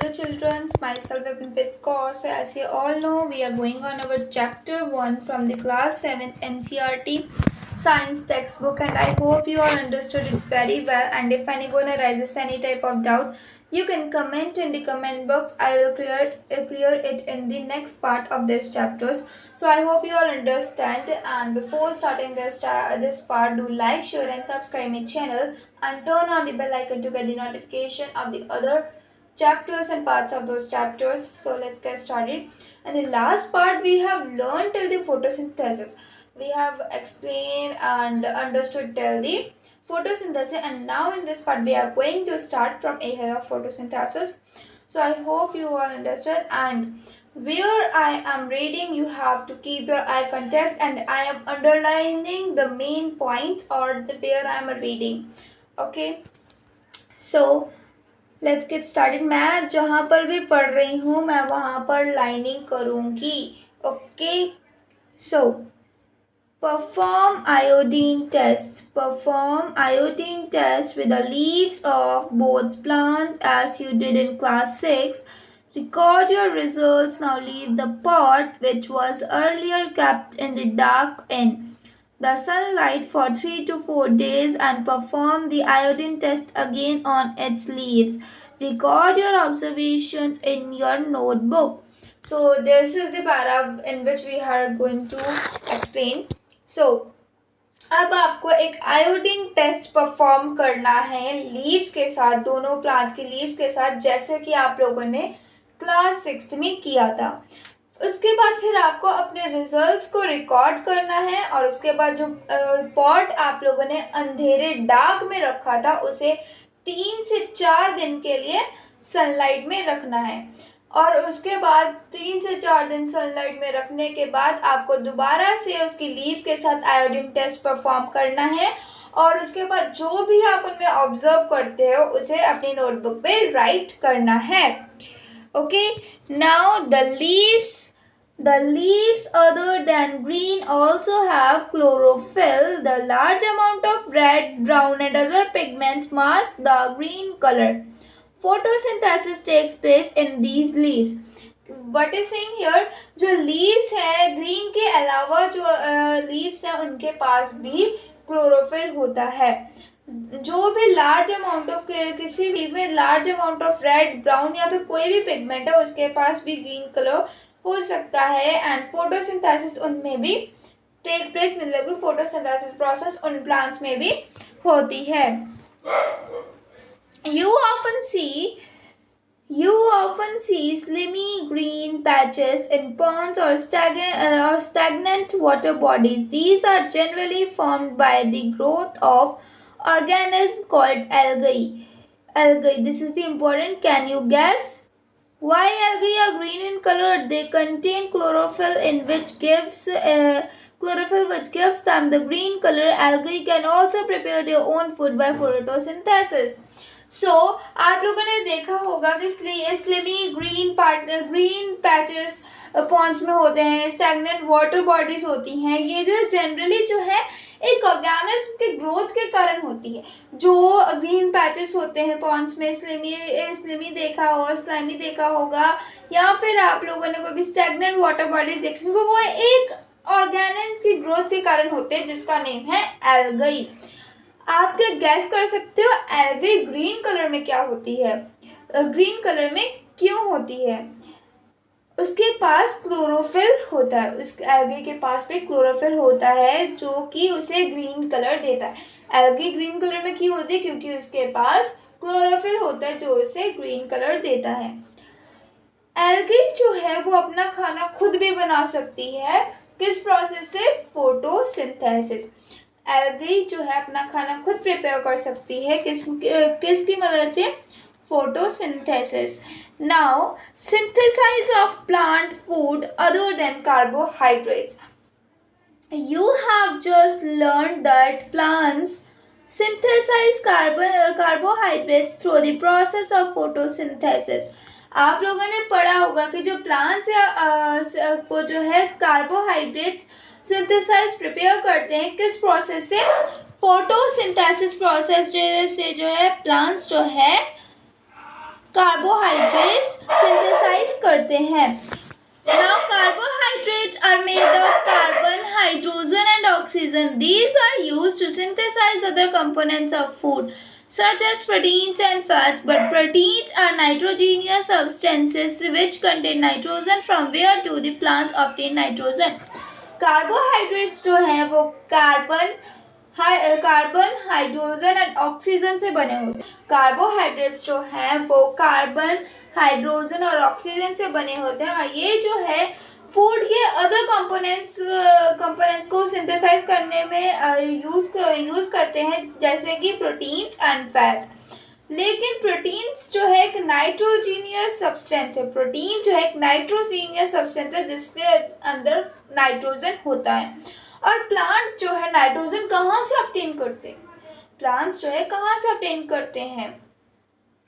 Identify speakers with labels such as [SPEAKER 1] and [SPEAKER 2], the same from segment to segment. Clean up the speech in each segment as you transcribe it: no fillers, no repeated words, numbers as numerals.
[SPEAKER 1] Hello children, myself Epinpit Kaur. So as you all know, we are going on our chapter 1 from the class 7th NCRT science textbook, and I hope you all understood it very well. And if anyone arises any type of doubt, you can comment in the comment box. I will clear it in the next part of this chapters. So I hope you all understand. And before starting this part, do like, share, and subscribe my channel, and turn on the bell icon to get the notification of the other chapters and parts of those chapters. So let's get started. And the last part we have learned till the photosynthesis. We have explained and understood till the photosynthesis, and now in this part we are going to start from a hill of photosynthesis. So I hope you all understood, and where I am reading you have to keep your eye contact, and I am underlining the main points or the where I am reading. Okay, so let's get started. मैं जहाँ पर भी पढ़ रही हूँ मैं वहाँ पर लाइनिंग करूँगी. Okay, so perform iodine tests with the leaves of both plants as you did in class 6. Record your results. Now leave the pot which was earlier kept in the dark in the sunlight for 3 to 4 days and perform the iodine test again on its leaves. Record your observations in your notebook. So this is the paragraph in which we are going to explain. So अब आपको एक iodine test perform करना है leaves के साथ, दोनों plants की leaves के साथ, जैसे कि आप लोगों ने क्लास 6 में किया था. उसके बाद फिर आपको अपने रिजल्ट्स को रिकॉर्ड करना है, और उसके बाद जो पॉट आप लोगों ने अंधेरे डार्क में रखा था उसे 3 से 4 दिन के लिए सनलाइट में रखना है. और उसके बाद 3 से 4 दिन सनलाइट में रखने के बाद आपको दोबारा से उसकी लीफ के साथ आयोडीन टेस्ट परफॉर्म करना है, और उसके बाद जो भी आप उनमें ऑब्जर्व करते हो उसे अपनी नोटबुक पे राइट करना है. Okay, now the leaves other than green also have chlorophyll. The large amount of red, brown and other pigments mask the green color. Photosynthesis takes place in these leaves. What is saying here, जो leaves है green के अलावा जो leaves है उनके पास भी chlorophyll होता है. जो भी लार्ज अमाउंट ऑफ किसी भी में large amount of red, brown या फिर कोई भी पिगमेंट है उसके पास भी ग्रीन कलर हो सकता है. एंड फोटोसिंथेसिस उनमें भी टेक प्लेस, मतलब कि फोटोसिंथेसिस प्रोसेस उन प्लांट्स में भी होती है. You often see slimy green patches in ponds or stagnant water bodies. These are generally formed by the growth of organism called algae. This is the important. Can you guess why algae are green in color? They contain chlorophyll which gives them the green color. Algae can also prepare their own food by photosynthesis. So आप लोगों ने देखा होगा कि slimy green patches Pond's में होते हैं, stagnant water bodies होती हैं. ये जो जनरली जो है एक ऑर्गेनिज्म के ग्रोथ के कारण होती है. जो ग्रीन पैचेस होते हैं पॉन्ड्स में, स्लिमी देखा होगा, या फिर आप लोगों ने कोई भी स्टैग्नेंट वाटर बॉडीज देखेंगे, वो एक ऑर्गेनिज्म की ग्रोथ के कारण होते हैं जिसका नेम है एल्गी. आप क्या गैस कर सकते हो एल्गी ग्रीन कलर में क्या होती है, ग्रीन कलर में क्यों होती है? उसके पास क्लोरोफिल होता है. उस एल्गी के पास भी क्लोरोफिल होता है जो कि उसे ग्रीन कलर देता है. एल्गी ग्रीन कलर में क्यों होती है? क्योंकि उसके पास क्लोरोफिल होता है जो उसे ग्रीन कलर देता है. एल्गी जो है वो अपना खाना खुद भी बना सकती है. किस प्रोसेस से? फोटोसिंथेसिस. एल्गी जो है अपना खाना खुद प्रिपेयर कर सकती है. किसकी मदद से? Photosynthesis. Now synthesise of plant food other than carbohydrates. You have just learned that plants synthesize carbohydrates through the process of photosynthesis. आप लोगों ने पढ़ा होगा कि जो प्लांट्स को जो है कार्बोहाइड्रेट्स सिंथेसाइज प्रिपेयर करते हैं. किस प्रोसेस से? फोटोसिंथेसिस प्रोसेस से जो है प्लांट्स जो है कार्बोहाइड्रेट्स सिंथेसाइज करते हैं. Now carbohydrates are made of carbon, hydrogen and oxygen. These are used to synthesize other components of food such as proteins and fats. But proteins are nitrogenous substances which contain nitrogen. From where do the plants obtain nitrogen? Carbohydrates जो हैं वो carbon, hydrogen and oxygen से बने होते हैं. Carbohydrates जो हैं वो कार्बन, हाइड्रोजन और ऑक्सीजन से बने होते हैं और ये जो है फूड के अदर कंपोनेंट्स को सिंथेसाइज करने में यूज करते हैं, जैसे कि प्रोटीन्स एंड फैट्स. लेकिन प्रोटीन्स जो है एक नाइट्रोजीनियस सब्सटेंस है. प्रोटीन जो है एक नाइट्रोजीनियस सब्सटेंस है जिसके अंदर नाइट्रोजन होता है. और प्लांट जो है नाइट्रोजन कहाँ से ऑब्टेन करते हैं? प्लांट्स जो है कहाँ से ऑब्टेन करते हैं?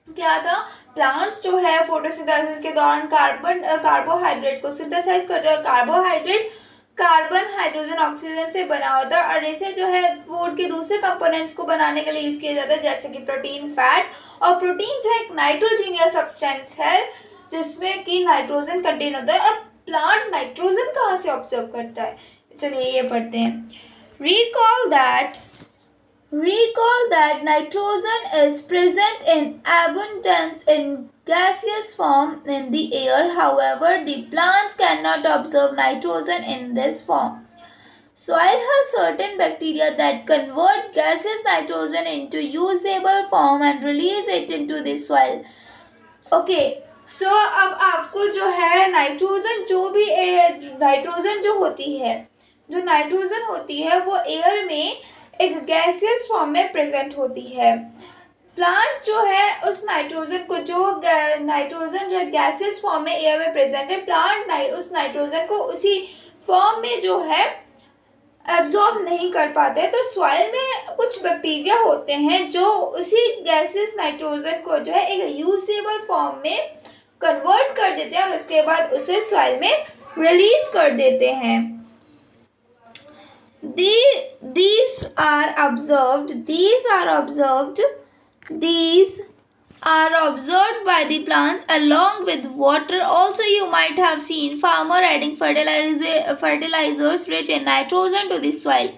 [SPEAKER 1] क्या था, प्लांट्स जो है फोटोसिंथेसिस के दौरान कार्बोहाइड्रेट को सिंथेसाइज करते हैं और कार्बोहाइड्रेट कार्बन, हाइड्रोजन, ऑक्सीजन से बना होता है और इसे जो है फूड के दूसरे कंपोनेंट्स को बनाने के लिए यूज किया जाता है, जैसे कि प्रोटीन, फैट. और प्रोटीन जो है एक नाइट्रोजीनियस सब्सटेंस है जिसमें कि नाइट्रोजन कंटेन होता है. और प्लांट नाइट्रोजन कहाँ से ऑब्जर्व करता है? चलिए ये पढ़ते हैं. Recall that nitrogen is present in abundance in gaseous form in the air. However, the plants cannot absorb nitrogen in this form. Soil has certain bacteria that convert gaseous nitrogen into usable form and release it into the soil. Okay. So अब आपको जो है nitrogen जो nitrogen होती है वो air में एक गैसियस फॉर्म में प्रेजेंट होती है. प्लांट जो है उस नाइट्रोजन जो गैसियस फॉर्म में एयर में प्रेजेंट है, प्लांट उस नाइट्रोजन को उसी फॉर्म में जो है एब्जॉर्ब नहीं कर पाते. तो सॉइल में कुछ बैक्टीरिया होते हैं जो उसी गैसियस नाइट्रोजन को जो है एक यूजेबल फॉर्म में कन्वर्ट कर देते हैं और उसके बाद उसे सॉइल में रिलीज कर देते हैं. These are observed by the plants along with water. Also, you might have seen farmer adding fertilizers rich in nitrogen to the soil.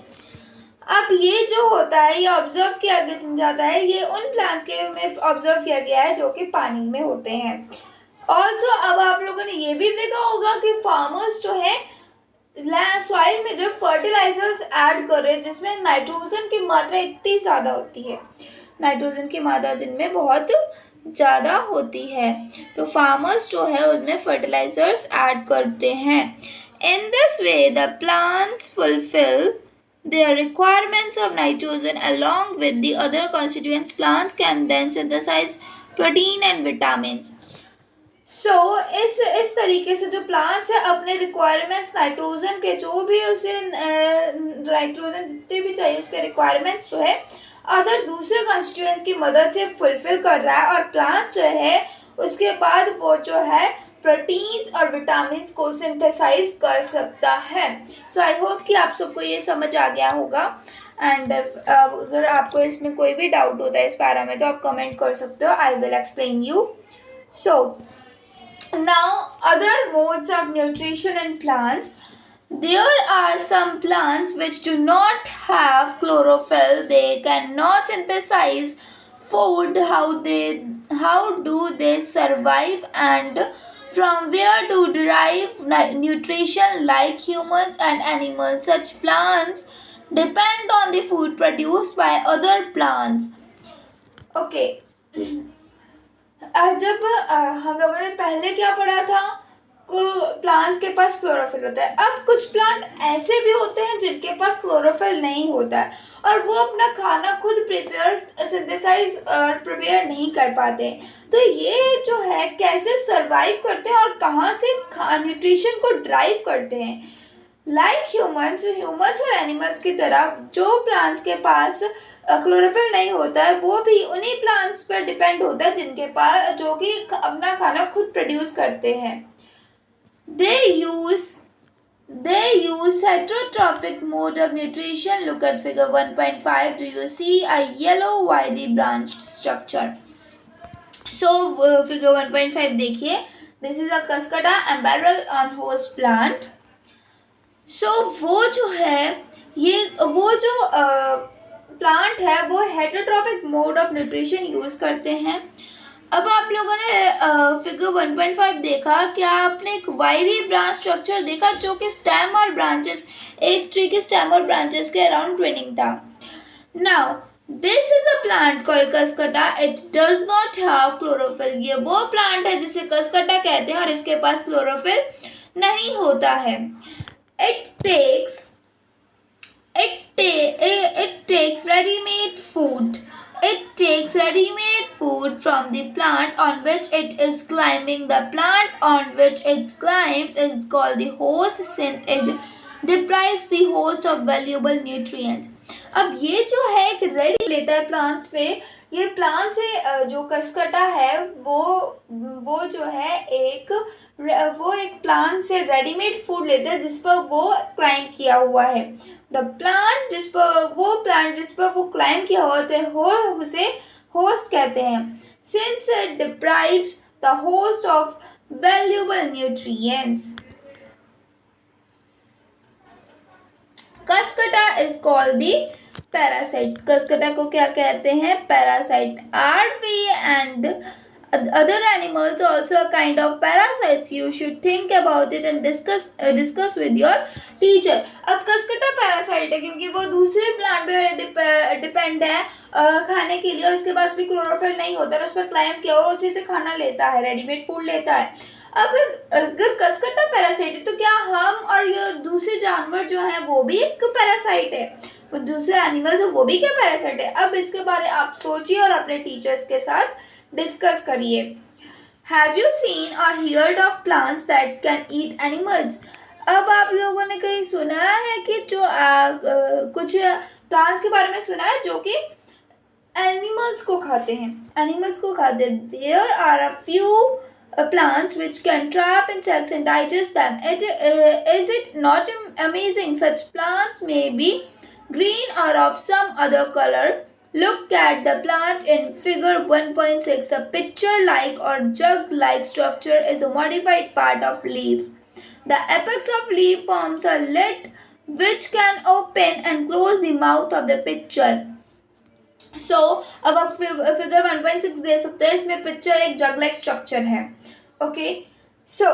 [SPEAKER 1] अब ये जो होता है ये ऑब्जर्व किया जाता है, ये उन प्लांट्स के में ऑब्जर्व किया गया है जो कि पानी में होते हैं. ऑल्सो अब आप लोगों ने ये भी देखा होगा कि फार्मर्स जो है सॉइल में जो फर्टिलाइजर्स ऐड कर रहे हैं जिसमें नाइट्रोजन की मात्रा इतनी ज़्यादा होती है, नाइट्रोजन की मात्रा जिनमें बहुत ज़्यादा होती है, तो फार्मर्स जो है उसमें फर्टिलाइजर्स ऐड करते हैं. In this way the plants fulfil their requirements of nitrogen along with the other constituents. Plants can then synthesize protein and vitamins. So इस तरीके से जो प्लांट्स है अपने रिक्वायरमेंट्स नाइट्रोजन के जो भी उसे नाइट्रोजन जितने भी चाहिए उसके रिक्वायरमेंट्स जो है अदर दूसरे कॉन्स्टिट्यूएंट्स की मदद से फुलफिल कर रहा है. और प्लांट जो है उसके बाद वो जो है प्रोटीन्स और विटामिन्स को सिंथेसाइज कर सकता है. सो आई होप कि आप सबको ये समझ आ गया होगा. एंड अगर आपको इसमें कोई भी डाउट होता है इस पैरा में तो आप कमेंट कर सकते हो. I will explain you. So now other modes of nutrition in plants. There are some plants which do not have chlorophyll. They cannot synthesize food. How do they survive and from where do derive nutrition like humans and animals? Such plants depend on the food produced by other plants. Okay. जब हम लोगों ने पहले क्या पढ़ा था, plants के पास chlorophyll होता है. अब कुछ प्लांट ऐसे भी होते हैं जिनके पास क्लोरोफिल नहीं होता है और वो अपना खाना खुद प्रिपेयर नहीं कर पाते हैं. तो ये जो है कैसे सरवाइव करते हैं और कहाँ से न्यूट्रिशन को ड्राइव करते हैं. लाइक ह्यूमंस और एनिमल्स की तरह जो प्लांट्स के पास क्लोरोफिल नहीं होता है वो भी उन्हीं प्लांट्स पर डिपेंड होता है जिनके पास जो कि अपना खाना खुद प्रोड्यूस करते हैं. They use heterotrophic mode of nutrition. Look at figure 1.5. Do you see a yellow wiry branched structure? So figure 1.5 देखिए, this is a cuscuta amarbel on host plant. सो वो जो है, ये वो जो प्लांट है वो heterotrophic mode of nutrition use करते हैं। अब आप लोगों ने फिगर 1.5 देखा, क्या आपने एक वायरी ब्रांच स्ट्रक्चर देखा जो कि स्टेम और ब्रांचेस, एक ट्री के स्टेम और ब्रांचेस के अराउंड ट्विनिंग था। Now this is a plant called कस्कटा, it does not have chlorophyll. ये वो प्लांट है जिसे कस्कटा कहते हैं और इसके पास क्लोरोफिल नहीं होता है। It takes it takes ready-made food. It takes ready-made food from the plant on which it is climbing. The plant on which it climbs is called the host since it deprives the host of valuable nutrients. अब ये जो है एक ready लेता है plants पे, ये plant से जो कस्कटा है वो जो है वो एक प्लांट से रेडीमेड फूड लेता है जिस पर वो क्लाइंब किया हुआ है। द प्लांट जिस पर वो क्लाइंब किया हुआ है उसे होस्ट कहते हैं। Since it deprives the host of valuable nutrients, Cuscuta is called the parasite. Cuscuta को क्या कहते हैं? Parasite. Are we and other animals also a kind of parasites. You should think about it and discuss with your teacher. अब कस्कटा parasite है क्योंकि वो दूसरे plant पे डिपेंड है खाने के लिए, उसके पास भी क्लोरोफिल नहीं होता है, उस पर क्लाइंब किया हुआ उसी से खाना लेता है, रेडीमेड फूड लेता है। अब अगर कस्कटा पैरासाइट है तो क्या हम और ये दूसरे जानवर जो हैं वो भी एक पैरासाइट है? वो दूसरे एनिमल्स वो भी क्या पैरासाइट है? अब इसके बारे आप सोचिए और अपने टीचर्स के साथ डिस्कस करिए। हैव यू सीन और heard of plants that can eat animals? अब आप लोगों ने कहीं सुना है कि जो कुछ प्लांट्स के बारे में सुना है जो कि एनिमल्स को खाते हैं, there are a few plants which can trap insects and digest them. Is it not amazing? Such plants may be green or of some other color. Look at the plant in figure 1.6. A pitcher-like or jug-like structure is the modified part of leaf. The apex of leaf forms a lid which can open and close the mouth of the pitcher. So, अब आप figure 1.6 दे सकते हैं, इसमें picture एक जग like structure है। Okay, सो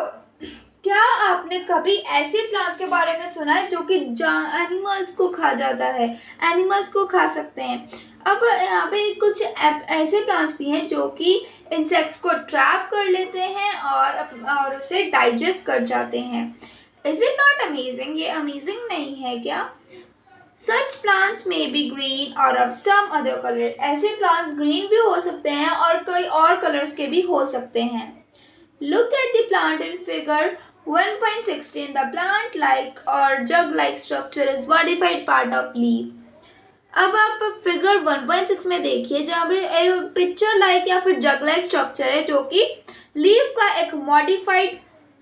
[SPEAKER 1] क्या आपने कभी ऐसे प्लांट्स के बारे में सुना है जो कि एनिमल्स को खा जाता है, एनिमल्स को खा सकते हैं? अब यहाँ पे कुछ ऐसे प्लांट्स भी हैं जो कि इंसेक्ट्स को ट्रैप कर लेते हैं और उसे डाइजेस्ट कर जाते हैं। Is it not amazing? ये अमेजिंग नहीं है क्या? Such plants may be green or of some other color. ऐसे plants green भी हो सकते हैं और कई और colors के भी हो सकते हैं। Look at the plant in figure 1.16. The plant-like or jug-like structure is modified part of leaf. अब आप फिगर 1.6 में देखिए जहाँ पे पिक्चर लाइक या फिर जग लाइक स्ट्रक्चर है जो कि लीफ का एक मॉडिफाइड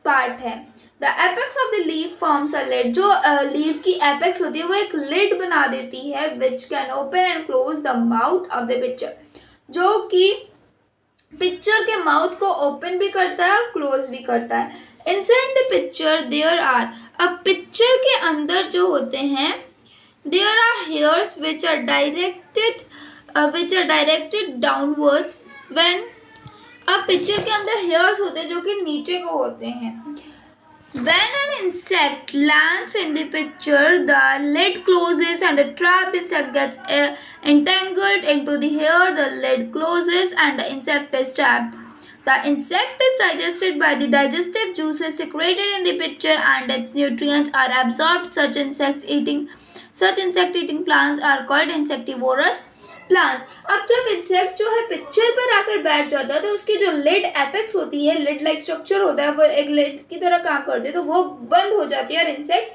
[SPEAKER 1] पार्ट है। The apex of the leaf forms a lid. जो लीफ की एपेक्स होती है वो एक लिड बना देती है which can open and close the mouth of the pitcher, जो कि पिक्चर के माउथ को ओपन भी करता है और क्लोज भी करता है। Inside the pitcher there are, अब पिक्चर के अंदर जो होते हैं there are hairs which are directed downwards when, अब पिक्चर के अंदर हेयर्स होते हैं जो कि नीचे को होते हैं। When an insect lands in the picture, the lid closes and the trapped insect gets entangled into the hair. The lid closes and the insect is trapped. The insect is digested by the digestive juices secreted in the picture and its nutrients are absorbed. Such insect-eating plants are called insectivorous plants. अब जब insect जो है picture पर आकर बैठ जाता है तो उसकी जो लिड एपेक्स होती है, लिड लाइक स्ट्रक्चर होता है, वो एक लिड की तरह काम करती है, तो वो बंद हो जाती है और इंसेक्ट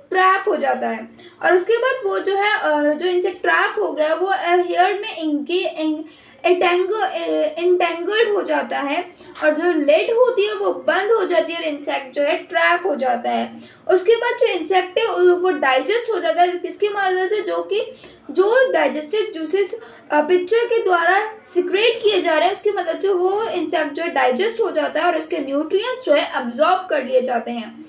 [SPEAKER 1] ट्रैप हो जाता है। और उसके बाद वो जो है जो इंसेक्ट ट्रैप हो गया वो हेयर में इंटेंगल्ड हो जाता है और जो लेड होती है वो बंद हो जाती है और इंसेक्ट जो है ट्रैप हो जाता है। उसके बाद जो इंसेक्ट है वो डाइजेस्ट हो जाता है, किसकी मदद से, जो डाइजेस्टेड जूसेस पिक्चर के द्वारा सिक्रेट किए जा रहे हैं उसकी मदद से वो इंसेक्ट जो है डाइजेस्ट हो जाता है और उसके न्यूट्रिएंट्स जो है अब्जॉर्ब कर लिए जाते हैं।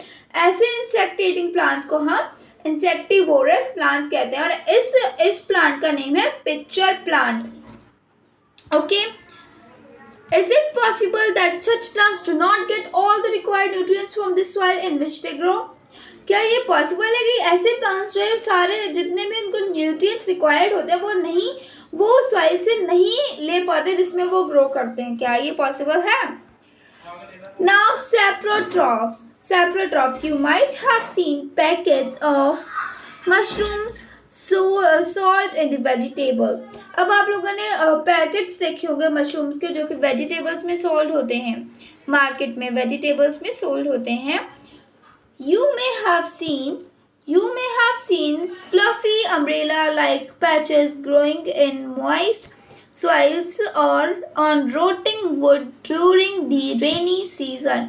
[SPEAKER 1] ऐसे इंसेक्ट ईटिंग प्लांट्स को हम इंसेक्टिवोरस प्लांट कहते हैं और इस प्लांट का नेम है pitcher plant. Okay, is it possible that such plants do not get all the required nutrients from the soil in which they grow? क्या ये पॉसिबल है कि ऐसे प्लांट्स जो है सारे जितने भी उनको न्यूट्रिएंट्स रिक्वायर्ड होते हैं वो सॉइल से नहीं ले पाते जिसमें वो ग्रो करते हैं? क्या ये पॉसिबल है? Now saprotrophs, you might have seen packets of mushrooms, salt and vegetable. अब आप लोगों ने पैकेट्स देखे होंगे मशरूम्स के जो कि वेजिटेबल्स में सोल्ड होते हैं, मार्केट में वेजिटेबल्स में सोल्ड होते हैं। You may have seen fluffy umbrella-like patches growing in moist soils or on rotting wood during the rainy season.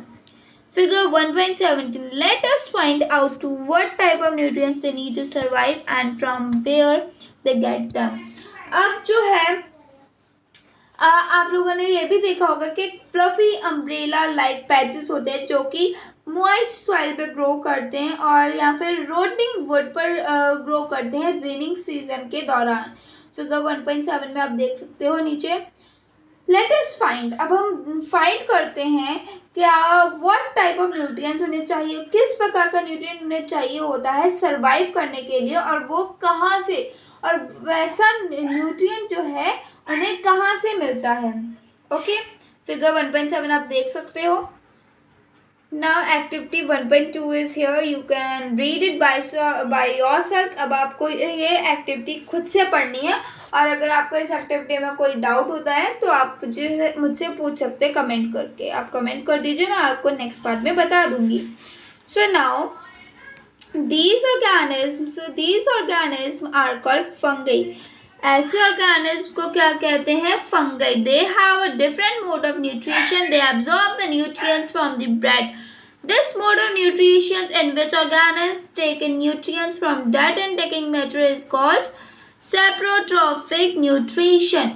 [SPEAKER 1] Figure 1.17. Let us find out what type of nutrients they need to survive and from where they get them. अब जो है आप लोगों ने ये भी देखा होगा कि फ्लफी अम्ब्रेला लाइक पैचेस होते हैं जो कि मॉइस्ट सॉइल पे ग्रो करते हैं और या फिर रोटिंग वुड पर ग्रो करते हैं रेनिंग सीजन के दौरान। फिगर 1.7 में आप देख सकते हो नीचे। लेट अस फाइंड, अब हम फाइंड करते हैं क्या व्हाट टाइप ऑफ न्यूट्रिएंट्स उन्हें चाहिए, किस प्रकार का न्यूट्रिएंट उन्हें चाहिए होता है सर्वाइव करने के लिए और वो कहाँ से, और वैसा न्यूट्रिएंट जो है उन्हें कहाँ से मिलता है। ओके, फिगर 1.7 आप देख सकते हो। Now activity 1.2 is here. You can read it by yourself. अब आपको ये एक्टिविटी खुद से पढ़नी है और अगर आपको इस एक्टिविटी में कोई डाउट होता है तो आप मुझसे पूछ सकते हैं कमेंट करके। आप कमेंट कर दीजिए, मैं आपको नेक्स्ट पार्ट में बता दूंगी। So now these organisms are called fungi. ऐसे ऑर्गेनिज्म को क्या कहते हैं? Fungi. They have a different mode of nutrition, they absorb the nutrients from the bread. This mode of nutrition in which organism take in nutrients from dead and decaying matter is called saprotrophic nutrition.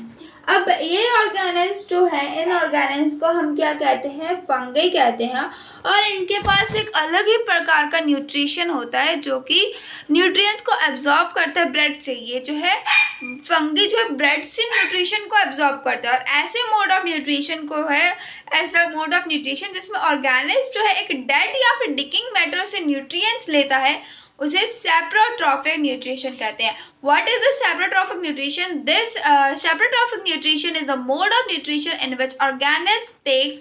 [SPEAKER 1] अब ये organism जो है, in organism को हम क्या कहते हैं? Fungi कहते हैं और इनके पास एक अलग ही प्रकार का न्यूट्रिशन होता है जो कि न्यूट्रिएंट्स को एब्जॉर्ब करता है ब्रेड से। ये जो है फंगी जो है ब्रेड से न्यूट्रिशन को एब्जॉर्ब करता है और ऐसे मोड ऑफ न्यूट्रिशन को है, ऐसा मोड ऑफ न्यूट्रिशन जिसमें ऑर्गेनिज्म जो है एक डेड या फिर डिकिंग मैटर से न्यूट्रिएंट्स लेता है, उसे सैप्रोट्रॉफिक न्यूट्रिशन कहते हैं। What is the saprotrophic nutrition? This saprotrophic nutrition is the mode of nutrition in which organism takes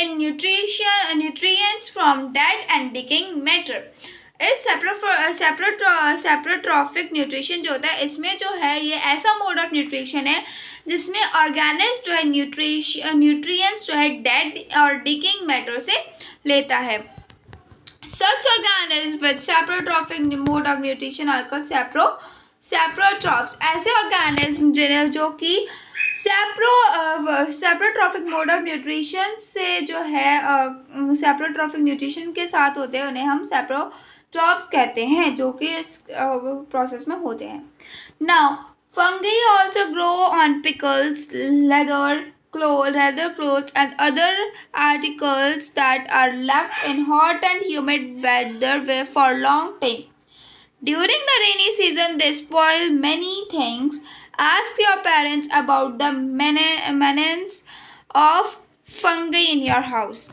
[SPEAKER 1] in nutrients from dead and decaying matter. इस सैप्रोट्रॉफिक न्यूट्रिशन जो होता है इसमें जो है ये ऐसा मोड ऑफ न्यूट्रिशन है जिसमें ऑर्गेनिज्म जो है न्यूट्रिएंट्स जो है डेड और डिकेइंग मैटर से लेता है। Such organisms with saprotrophic mode of nutrition are called saprotrophs. ऐसे ऑर्गेनिज्म जिन्हें जो कि सैप्रोट्रॉफिक मोड ऑफ न्यूट्रिशन से जो है सैप्रोट्रॉफिक न्यूट्रिशन के साथ होते हैं उन्हें हम सैप्रोट्रॉफ्स कहते हैं जो कि इस प्रोसेस में होते हैं। Now fungi also grow on pickles, leather clothes and other articles that are left in hot and humid weather for long time. During the rainy season, they spoil many things. Ask your parents about the maintenance of fungi in your house.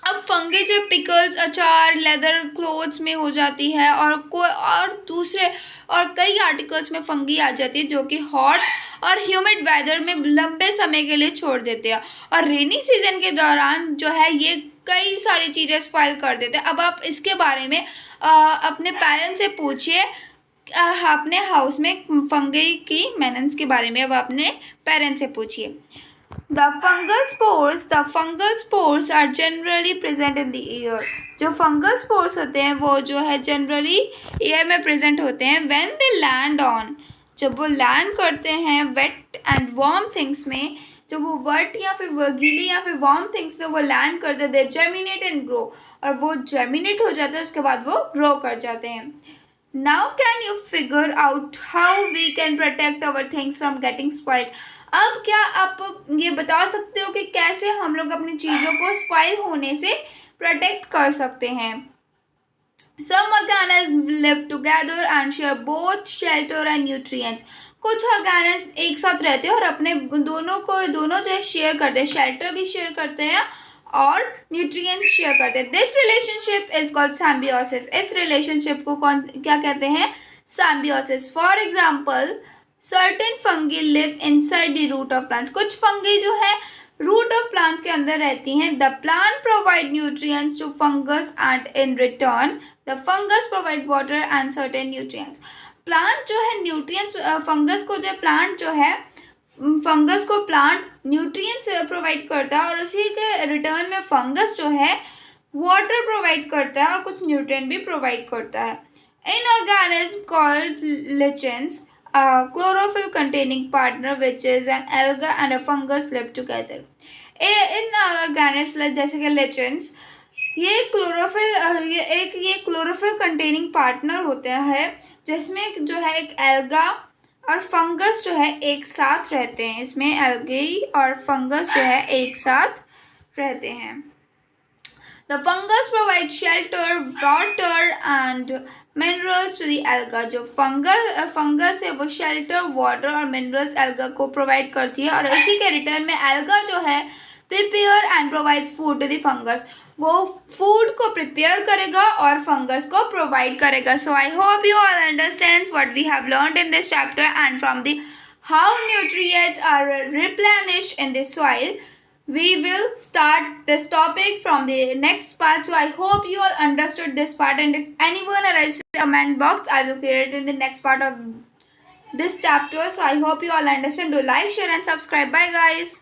[SPEAKER 1] अब fungi जो pickles, अचार, leather clothes में हो जाती है और दूसरे और कई आर्टिकल्स में फंगी आ जाती है जो कि हॉट और ह्यूमिड वेदर में लंबे समय के लिए छोड़ देते हैं और रेनी सीजन के दौरान जो है ये कई सारी चीज़ें स्पॉइल कर देते हैं। अब आप इसके बारे में अपने पेरेंट्स से पूछिए, अपने हाउस में फंगी की मेंटेनेंस के बारे में अब अपने पेरेंट्स से पूछिए। The fungal spores are generally present in the air. जो फंगल स्पोर्स होते हैं वो जो है जनरली एयर में प्रेजेंट होते हैं। When they land on, जब वो लैंड करते हैं वेट एंड वार्म थिंग्स में, जब वो वर्ट या फिर वो गीली या फिर वार्म थिंग्स में वो लैंड करते, दे जर्मिनेट एंड ग्रो, और वो जर्मिनेट हो जाते हैं, उसके बाद वो ग्रो कर जाते हैं. Now can you figure out how we can protect our things from getting spoiled. अब क्या आप ये बता सकते हो कि कैसे हम लोग अपनी चीज़ों को स्पॉइल होने से प्रोटेक्ट कर सकते हैं. Some organisms live together and share both shelter and nutrients. कुछ ऑर्गेनिज्म एक साथ रहते हैं और अपने दोनों जो है शेयर करते हैं, शेल्टर भी शेयर करते हैं और न्यूट्रिएंट्स शेयर करते हैं. This relationship is called symbiosis. इस रिलेशनशिप को कौन क्या कहते हैं? Symbiosis. For example, certain fungi live inside the root of plants. कुछ फंगी जो है रूट ऑफ प्लांट्स के अंदर रहती हैं. The plant provide nutrients to fungus and in return the fungus provide water and certain nutrients. Plant जो है nutrients, fungus को जो प्लांट जो है फंगस को प्लांट न्यूट्रिएंट्स प्रोवाइड करता है और उसी के रिटर्न में फंगस जो है वाटर प्रोवाइड करता है और कुछ न्यूट्रिएंट भी प्रोवाइड करता है. In organism called lichens, a chlorophyll containing partner which is an alga and a fungus live together. In organism जैसे कि लिचेंस, ये क्लोरोफिल कंटेनिंग पार्टनर होते हैं जिसमें जो है एक एल्गा और फंगस जो है एक साथ रहते हैं. इसमें एल्गी और फंगस जो है एक साथ रहते हैं. The fungus provides shelter, water and minerals to the alga. जो फंगस है वो शेल्टर, वाटर और मिनरल्स एल्गा को प्रोवाइड करती है और इसी के रिटर्न में एल्गा जो है prepare and provides food to the fungus. वो फूड को प्रिपेयर करेगा और फंगस को प्रोवाइड करेगा. So I hope you all understand what we have learned in this chapter and from the how nutrients are replenished in the soil. We will start this topic from the next part. So I hope you all understood this part, and if anyone arises in the comment box, I will clear it in the next part of this chapter. So I hope you all understand. Do like, share and subscribe. Bye guys.